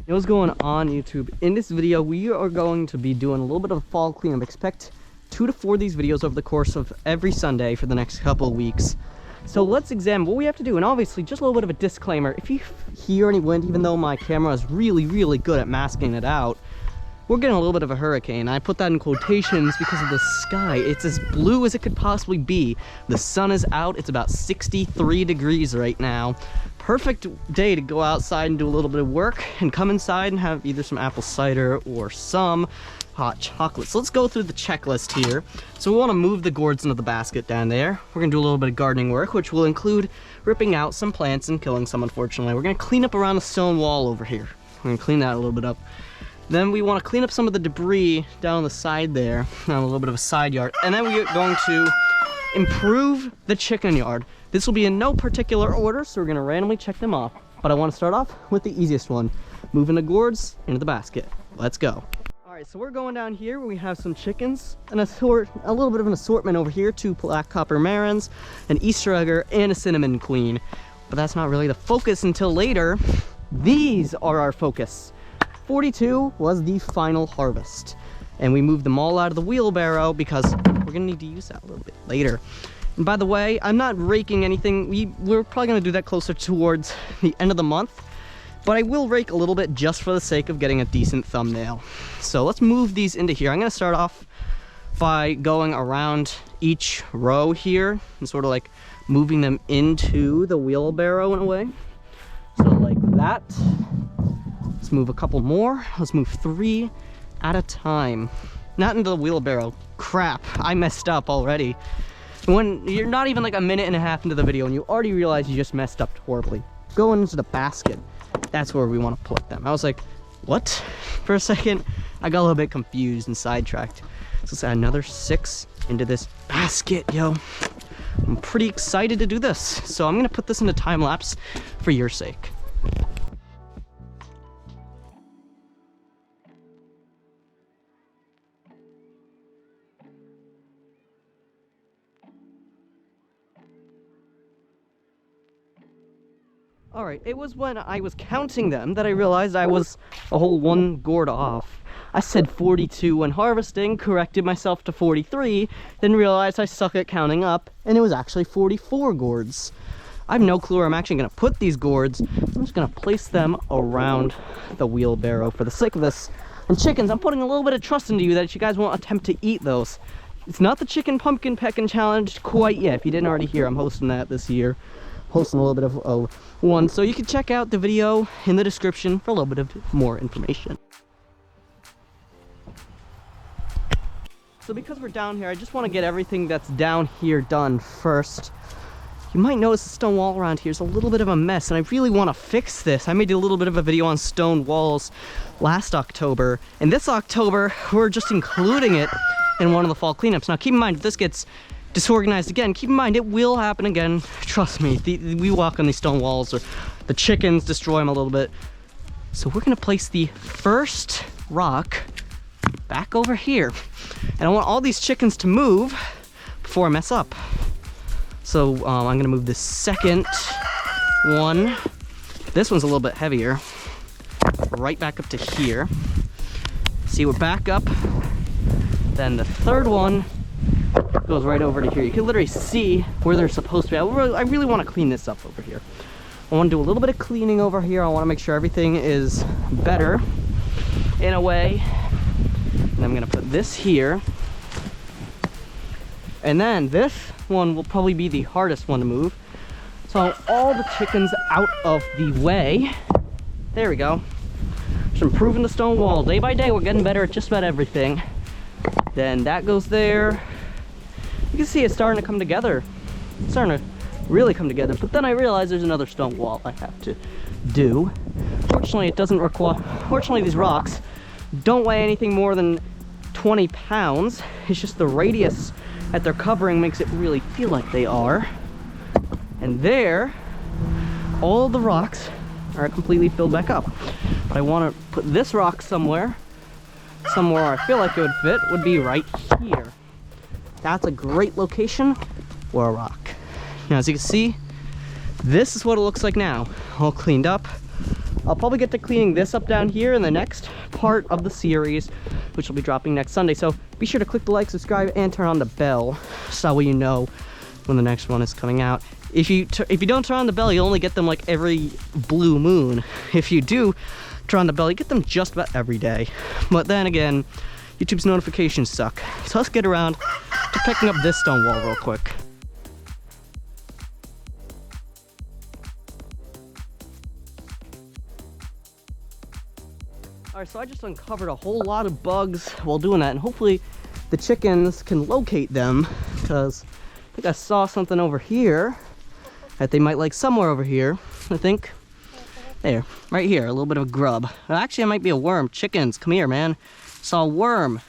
Hey, what's going on YouTube? In this video, we are going to be doing a little bit of a fall cleanup. Expect 2 to 4 of these videos over the course of every Sunday for the next couple of weeks. So let's examine what we have to do. And obviously, just a little bit of a disclaimer. If you hear any wind, even though my camera is really good at masking it out, we're getting a little bit of a hurricane. I put that in quotations because of the sky. It's as blue as it could possibly be. The sun is out. It's about 63 degrees right now. Perfect day to go outside and do a little bit of work and come inside and have either some apple cider or some hot chocolate. So let's go through the checklist here. So we want to move the gourds into the basket down there. We're going to do a little bit of gardening work, which will include ripping out some plants and killing some, unfortunately. We're going to clean up around the stone wall over here. We're going to clean that a little bit up. Then we want to clean up some of the debris down the side there, on a little bit of a side yard. And then we're going to improve the chicken yard. This will be in no particular order, so we're going to randomly check them off. But I want to start off with the easiest one, moving the gourds into the basket. Let's go. All right, so we're going down here where we have some chickens and a little bit of an assortment over here, 2 black copper marans, an Easter egger, and a cinnamon queen. But that's not really the focus until later. These are our focus. 42 was the final harvest, and we moved them all out of the wheelbarrow because we're gonna need to use that a little bit later. And by the way, I'm not raking anything. We're probably gonna do that closer towards the end of the month, but I will rake a little bit just for the sake of getting a decent thumbnail. So let's move these into here. I'm gonna start off by going around each row here and sort of like moving them into the wheelbarrow in a way. So like that. Let's move a couple more. Let's move 3 at a time. Not into the wheelbarrow. Crap, I messed up already. When you're not even like a minute and a half into the video and you already realize you just messed up horribly. Going into the basket, that's where we want to put them. I was like, what? For a second, I got a little bit confused and sidetracked. So let's add another 6 into this basket, yo. I'm pretty excited to do this. So I'm gonna put this into time lapse for your sake. All right, it was when I was counting them that I realized I was a whole 1 gourd off. I said 42 when harvesting, corrected myself to 43, then realized I suck at counting up, and it was actually 44 gourds. I have no clue where I'm actually gonna put these gourds. I'm just gonna place them around the wheelbarrow for the sake of this. And chickens, I'm putting a little bit of trust into you that you guys won't attempt to eat those. It's not the chicken pumpkin pecking challenge quite yet. If you didn't already hear, I'm hosting that this year. Posting a little bit of one, so you can check out the video in the description for a little bit of more information. So because we're down here, I just want to get everything that's down here done first. You might notice the stone wall around here is a little bit of a mess, and I really want to fix this. I made a little bit of a video on stone walls last October, and this October we're just including it in one of the fall cleanups. Now keep in mind, if this gets disorganized again, keep in mind it will happen again. Trust me, we walk on these stone walls, or the chickens destroy them a little bit. So we're gonna place the first rock back over here, and I want all these chickens to move before I mess up. So I'm gonna move the second one. This one's a little bit heavier, right back up to here. See, we're back up. Then the third one goes right over to here. You can literally see where they're supposed to be. I really want to clean this up over here. I want to do a little bit of cleaning over here. I want to make sure everything is better in a way. And I'm going to put this here. And then this one will probably be the hardest one to move. So all the chickens out of the way. There we go. Just improving the stone wall. Day by day, we're getting better at just about everything. Then that goes there. You can see it's starting to come together. It's starting to really come together. But then I realized there's another stone wall I have to do. Fortunately, it doesn't require... Fortunately, these rocks don't weigh anything more than 20 pounds. It's just the radius that they're covering makes it really feel like they are. And there, all the rocks are completely filled back up. But I want to put this rock somewhere I feel like it would fit would be right here. That's a great location for a rock. Now, as you can see, this is what it looks like now. All cleaned up, I'll probably get to cleaning this up down here in the next part of the series, which will be dropping next Sunday. So be sure to click the like, subscribe, and turn on the bell, so that way you know when the next one is coming out. If you don't turn on the bell, you only get them like every blue moon. If you do turn on the bell, you get them just about every day. But then again, YouTube's notifications suck. So let's get around to picking up this stone wall real quick. Alright, so I just uncovered a whole lot of bugs while doing that, and hopefully the chickens can locate them, because I think I saw something over here that they might like somewhere over here. I think there, right here, a little bit of a grub. Actually, it might be a worm. Chickens, come here, man. Saw a worm.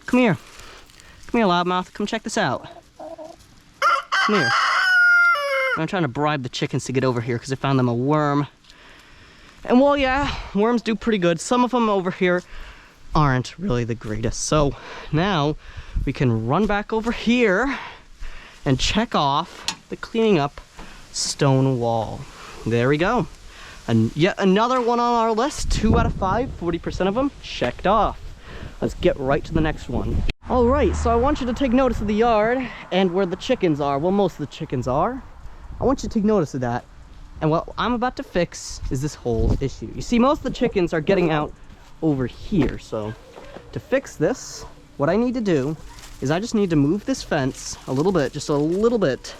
Come here, loudmouth. Come check this out. Come here. I'm trying to bribe the chickens to get over here because I found them a worm. And well, yeah, worms do pretty good. Some of them over here aren't really the greatest. So now we can run back over here and check off the cleaning up stone wall. There we go. And yet another one on our list. 2 out of 5, 40% of them checked off. Let's get right to the next one. All right, so I want you to take notice of the yard and where the chickens are. Well, most of the chickens are. I want you to take notice of that. And what I'm about to fix is this whole issue. You see, most of the chickens are getting out over here. So to fix this, what I need to do is I just need to move this fence a little bit, just a little bit.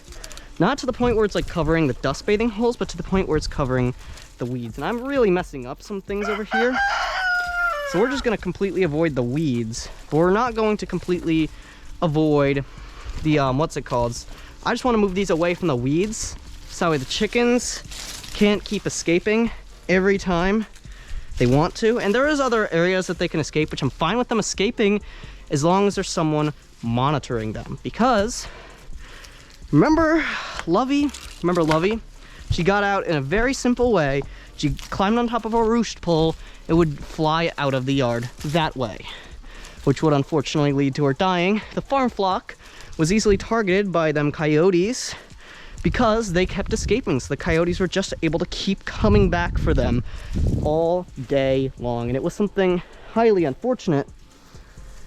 Not to the point where it's like covering the dust bathing holes, but to the point where it's covering the weeds. And I'm really messing up some things over here. So we're just gonna completely avoid the weeds, but we're not going to completely avoid the, what's it called? I just wanna move these away from the weeds, so that way the chickens can't keep escaping every time they want to. And there is other areas that they can escape, which I'm fine with them escaping as long as there's someone monitoring them. Because remember Lovey? She got out in a very simple way. She climbed on top of a roost pole. It would fly out of the yard that way, which would unfortunately lead to her dying. The farm flock was easily targeted by them coyotes because they kept escaping. So the coyotes were just able to keep coming back for them all day long. And it was something highly unfortunate.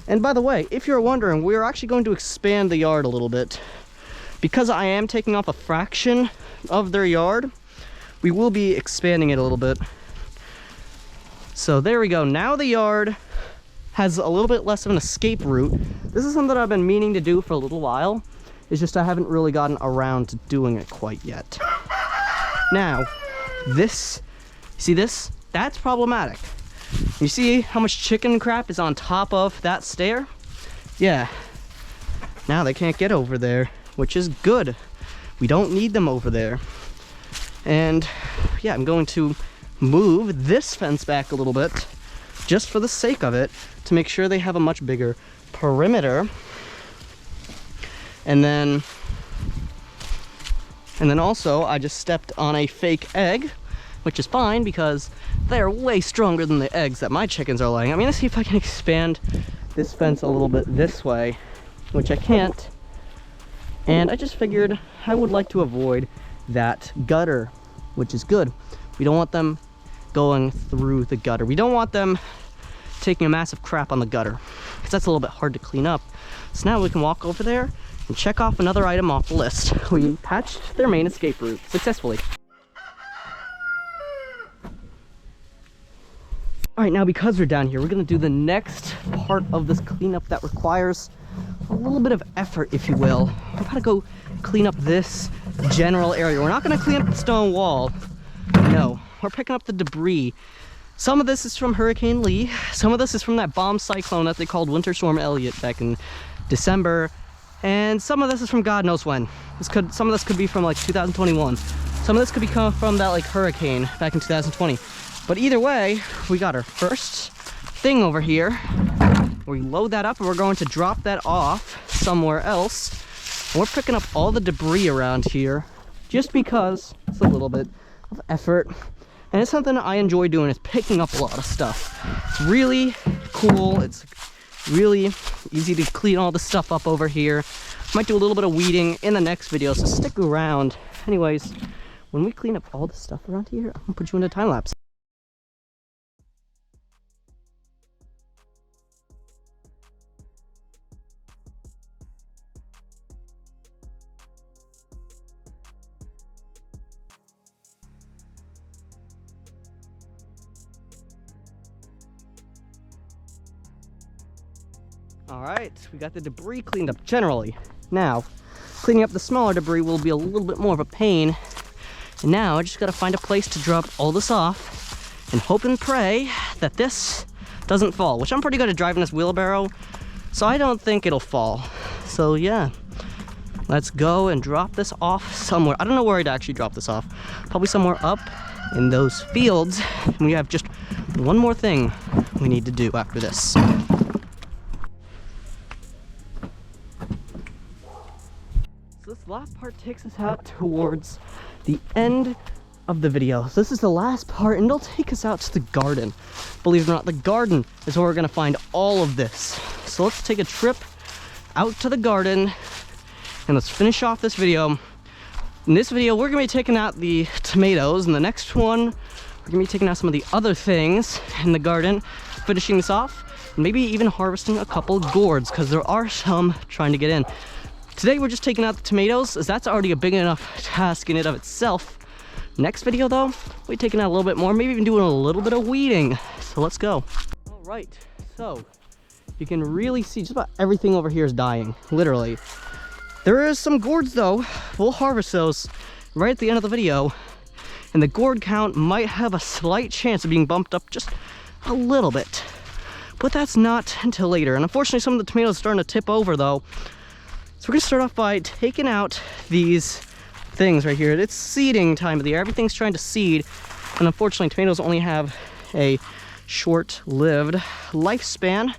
And by the way, if you're wondering, we're actually going to expand the yard a little bit. Because I am taking off a fraction of their yard, we will be expanding it a little bit. So there we go. Now the yard has a little bit less of an escape route. This is something that I've been meaning to do for a little while. It's just I haven't really gotten around to doing it quite yet. Now, this, see this? That's problematic. You see how much chicken crap is on top of that stair? Yeah. Now they can't get over there, which is good. We don't need them over there. And yeah, I'm going to move this fence back a little bit just for the sake of it to make sure they have a much bigger perimeter. And then also I just stepped on a fake egg, which is fine because they're way stronger than the eggs that my chickens are laying. I'm gonna see if I can expand this fence a little bit this way, which I can't. And I just figured I would like to avoid that gutter, which is good. We don't want them going through the gutter. We don't want them taking a massive crap on the gutter, because that's a little bit hard to clean up. So now we can walk over there and check off another item off the list. We patched their main escape route successfully. All right, now because we're down here, we're gonna do the next part of this cleanup that requires a little bit of effort, if you will. We're about to go clean up this general area. We're not gonna clean up the stone wall. No, we're picking up the debris. Some of this is from Hurricane Lee. Some of this is from that bomb cyclone that they called Winter Storm Elliott back in December. And some of this is from God knows when. Some of this could be from like 2021. Some of this could be coming from that like hurricane back in 2020. But either way, we got our first thing over here. We load that up and we're going to drop that off somewhere else. And we're picking up all the debris around here just because it's a little bit of effort. And it's something I enjoy doing, is picking up a lot of stuff. It's really cool. It's really easy to clean all the stuff up over here. Might do a little bit of weeding in the next video, so stick around. Anyways, when we clean up all the stuff around here, I'm gonna put you into time lapse. Alright, we got the debris cleaned up generally. Now, cleaning up the smaller debris will be a little bit more of a pain. And now I just gotta find a place to drop all this off and hope and pray that this doesn't fall, which I'm pretty good at driving this wheelbarrow, so I don't think it'll fall. So yeah, let's go and drop this off somewhere. I don't know where I'd actually drop this off. Probably somewhere up in those fields. And we have just one more thing we need to do after this. This last part takes us out towards the end of the video. So this is the last part, and it'll take us out to the garden. Believe it or not, the garden is where we're gonna find all of this. So let's take a trip out to the garden and let's finish off this video. In this video, we're gonna be taking out the tomatoes, and the next one, we're gonna be taking out some of the other things in the garden, finishing this off, and maybe even harvesting a couple gourds, because there are some trying to get in. Today we're just taking out the tomatoes, as that's already a big enough task in and of itself. Next video though, we're taking out a little bit more, maybe even doing a little bit of weeding. So let's go. All right, so you can really see just about everything over here is dying, literally. There is some gourds though. We'll harvest those right at the end of the video. And the gourd count might have a slight chance of being bumped up just a little bit. But that's not until later. And unfortunately some of the tomatoes are starting to tip over though. So we're gonna start off by taking out these things right here. It's seeding time of the year. Everything's trying to seed. And unfortunately, tomatoes only have a short-lived lifespan,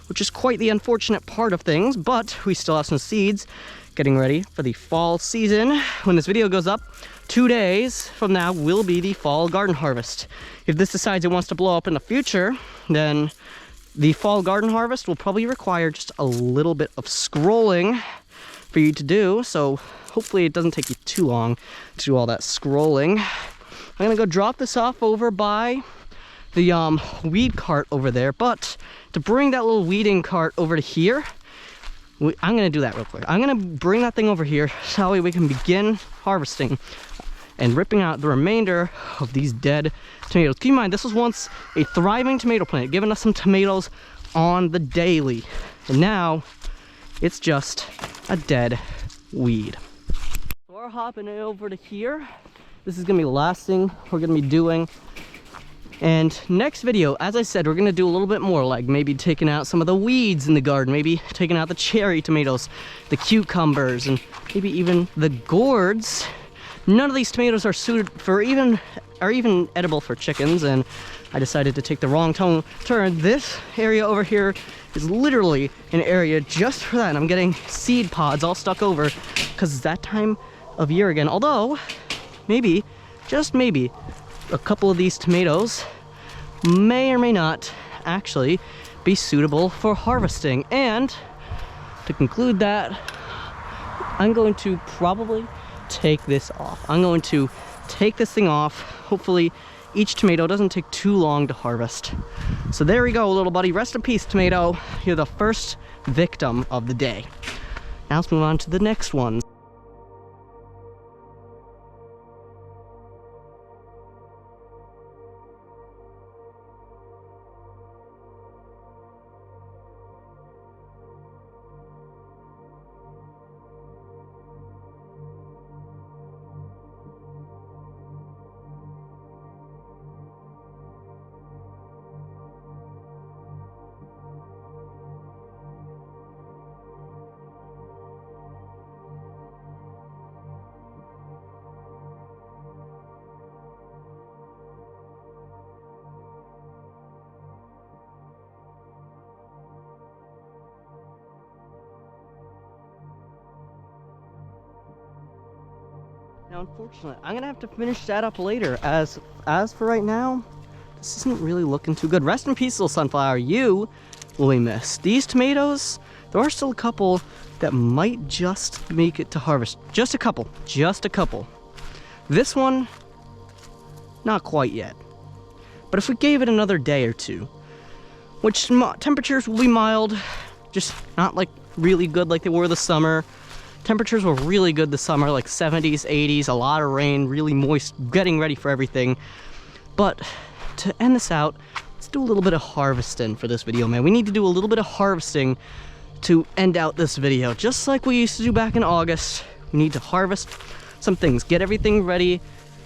which is quite the unfortunate part of things, but we still have some seeds getting ready for the fall season. When this video goes up, 2 days from now will be the fall garden harvest. If this decides it wants to blow up in the future, then the fall garden harvest will probably require just a little bit of scrolling for you to do, so hopefully it doesn't take you too long to do all that scrolling. I'm gonna go drop this off over by the weed cart over there, but to bring that little weeding cart over to here, I'm gonna do that real quick. I'm gonna bring that thing over here so that way we can begin harvesting and ripping out the remainder of these dead tomatoes. Keep in mind, this was once a thriving tomato plant, giving us some tomatoes on the daily. And now, it's just a dead weed. So we're hopping over to here. This is gonna be the last thing we're gonna be doing. And next video, as I said, we're gonna do a little bit more, like maybe taking out some of the weeds in the garden, maybe taking out the cherry tomatoes, the cucumbers, and maybe even the gourds. None of these tomatoes are suited for even edible for chickens, and I decided to take the wrong turn. This area over here is literally an area just for that, and I'm getting seed pods all stuck over because it's that time of year again. Although, maybe, just maybe, a couple of these tomatoes may or may not actually be suitable for harvesting. And to conclude that, I'm going to probably take this off. I'm going to take this thing off. Hopefully each tomato doesn't take too long to harvest. So there we go, little buddy. Rest in peace, tomato. You're the first victim of the day. Now let's move on to the next one. Now, unfortunately, I'm gonna have to finish that up later. As for right now, this isn't really looking too good. Rest in peace, little sunflower. You will be missed. These tomatoes, there are still a couple that might just make it to harvest. Just a couple. Just a couple. This one, not quite yet. But if we gave it another day or two, which temperatures will be mild, just not like really good like they were this summer. Temperatures were really good this summer, like 70s, 80s, a lot of rain, really moist, getting ready for everything. But to end this out, let's do a little bit of harvesting for this video, man. We need to do a little bit of harvesting to end out this video, just like we used to do back in August. We need to harvest some things, get everything ready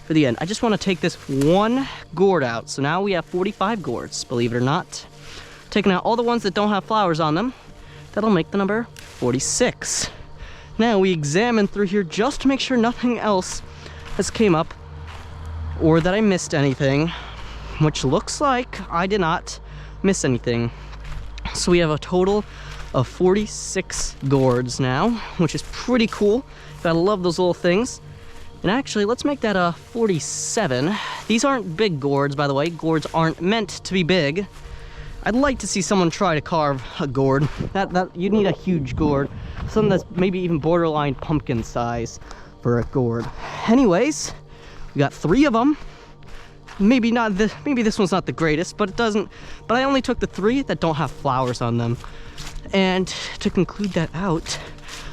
for the end. I just want to take this one gourd out. So now we have 45 gourds, believe it or not. Taking out all the ones that don't have flowers on them. That'll make the number 46. Now we examine through here just to make sure nothing else has came up or that I missed anything, which looks like I did not miss anything. So we have a total of 46 gourds now, which is pretty cool. I love those little things. And actually, let's make that a 47. These aren't big gourds, by the way. Gourds aren't meant to be big. I'd like to see someone try to carve a gourd. That you need a huge gourd, something that's maybe even borderline pumpkin size for a gourd. Anyways, we got 3 of them. Maybe this one's not the greatest, but it doesn't. But I only took the 3 that don't have flowers on them. And to conclude that out,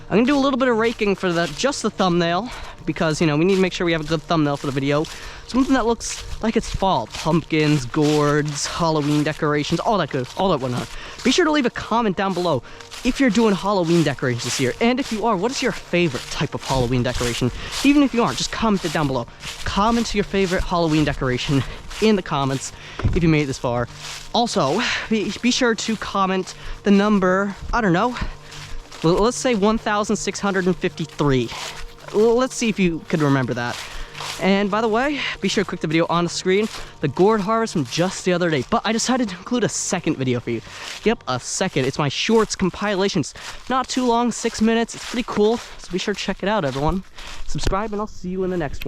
I'm gonna do a little bit of raking for just the thumbnail, because you know we need to make sure we have a good thumbnail for the video. Something that looks like it's fall. Pumpkins, gourds, Halloween decorations, all that whatnot. Be sure to leave a comment down below if you're doing Halloween decorations this year. And if you are, what is your favorite type of Halloween decoration? Even if you aren't, just comment it down below. Comment your favorite Halloween decoration in the comments if you made it this far. Also, be sure to comment the number, I don't know, let's say 1,653. Let's see if you could remember that. And by the way, be sure to click the video on the screen, the gourd harvest from just the other day. But I decided to include a second video for you. Yep, a second. It's my shorts compilations. Not too long, 6 minutes. It's pretty cool. So be sure to check it out, everyone. Subscribe, and I'll see you in the next one.